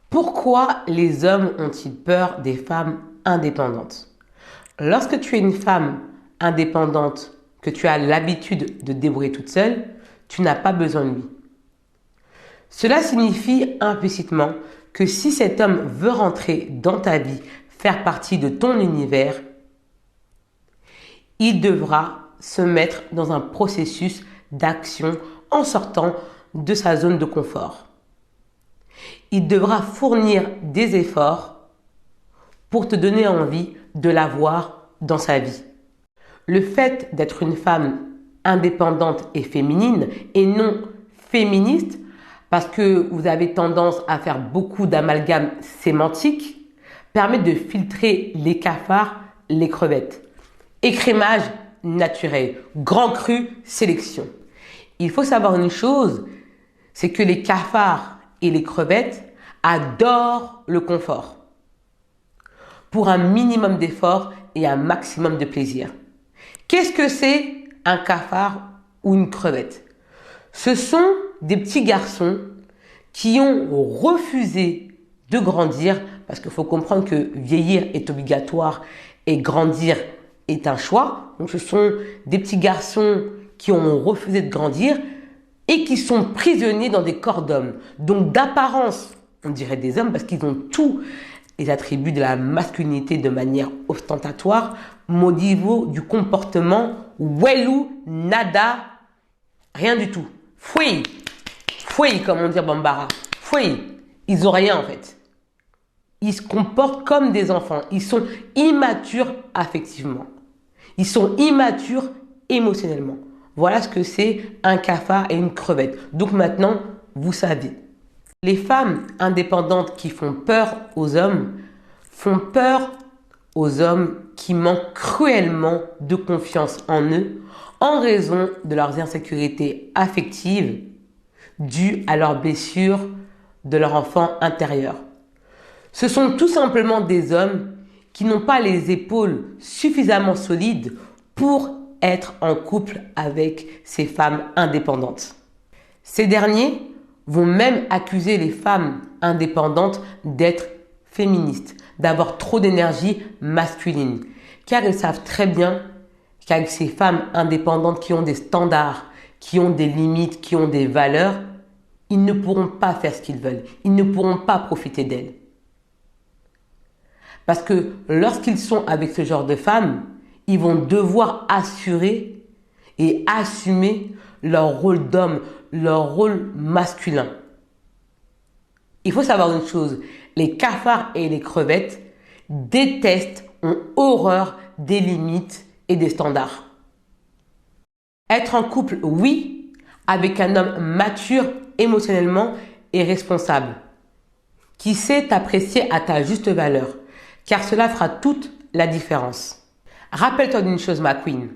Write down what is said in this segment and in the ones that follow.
Pourquoi les hommes ont-ils peur des femmes indépendantes? Lorsque tu es une femme indépendante, que tu as l'habitude de te débrouiller toute seule, tu n'as pas besoin de lui. Cela signifie implicitement que si cet homme veut rentrer dans ta vie, faire partie de ton univers, il devra se mettre dans un processus d'action en sortant de sa zone de confort. Il devra fournir des efforts pour te donner envie de l'avoir dans sa vie. Le fait d'être une femme indépendante et féminine et non féministe, parce que vous avez tendance à faire beaucoup d'amalgames sémantiques, permet de filtrer les cafards, les crevettes. Écrémage naturel, grand cru, sélection. Il faut savoir une chose, c'est que les cafards et les crevettes adorent le confort. Pour un minimum d'effort et un maximum de plaisir. Qu'est-ce que c'est un cafard ou une crevette? Ce sont des petits garçons qui ont refusé de grandir, parce qu'il faut comprendre que vieillir est obligatoire et grandir est un choix. Donc ce sont des petits garçons qui ont refusé de grandir et qui sont prisonniers dans des corps d'hommes. Donc d'apparence, on dirait des hommes parce qu'ils ont tous les attributs de la masculinité de manière ostentatoire, mais au niveau du comportement, welou, nada, rien du tout. Fouille, fouille comme on dit Bambara, fouille. Ils ont rien en fait. Ils se comportent comme des enfants. Ils sont immatures affectivement. Ils sont immatures émotionnellement. Voilà ce que c'est un cafard et une crevette. Donc maintenant, vous savez. Les femmes indépendantes qui font peur aux hommes qui manquent cruellement de confiance en eux en raison de leurs insécurités affectives dues à leurs blessures de leur enfant intérieur. Ce sont tout simplement des hommes qui n'ont pas les épaules suffisamment solides pour être en couple avec ces femmes indépendantes. Ces derniers vont même accuser les femmes indépendantes d'être féministes, d'avoir trop d'énergie masculine, car ils savent très bien qu'avec ces femmes indépendantes qui ont des standards, qui ont des limites, qui ont des valeurs, ils ne pourront pas faire ce qu'ils veulent, ils ne pourront pas profiter d'elles. Parce que lorsqu'ils sont avec ce genre de femmes, ils vont devoir assurer et assumer leur rôle d'homme, leur rôle masculin. Il faut savoir une chose, les cafards et les crevettes détestent, ont horreur des limites et des standards. Être en couple, oui, avec un homme mature émotionnellement et responsable, qui sait t'apprécier à ta juste valeur, car cela fera toute la différence. Rappelle-toi d'une chose, ma queen.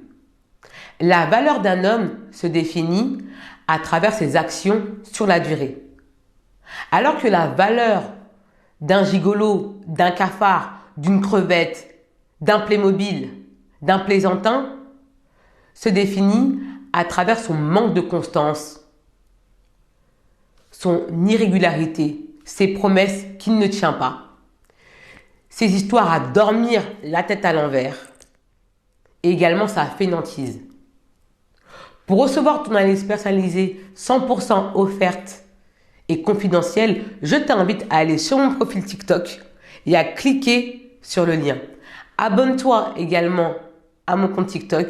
La valeur d'un homme se définit à travers ses actions sur la durée. Alors que la valeur d'un gigolo, d'un cafard, d'une crevette, d'un Playmobil, d'un plaisantin se définit à travers son manque de constance, son irrégularité, ses promesses qu'il ne tient pas, ses histoires à dormir la tête à l'envers et également sa fainéantise. Pour recevoir ton analyse personnalisée 100% offerte et confidentielle, je t'invite à aller sur mon profil TikTok et à cliquer sur le lien. Abonne-toi également à mon compte TikTok.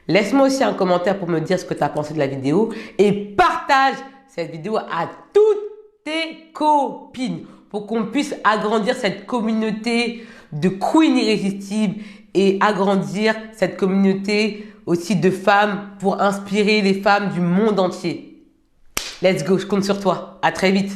Laisse-moi aussi un commentaire pour me dire ce que tu as pensé de la vidéo et partage cette vidéo à toutes tes copines pour qu'on puisse agrandir cette communauté de queens irrésistibles et agrandir cette communauté aussi de femmes pour inspirer les femmes du monde entier. Let's go, je compte sur toi. À très vite.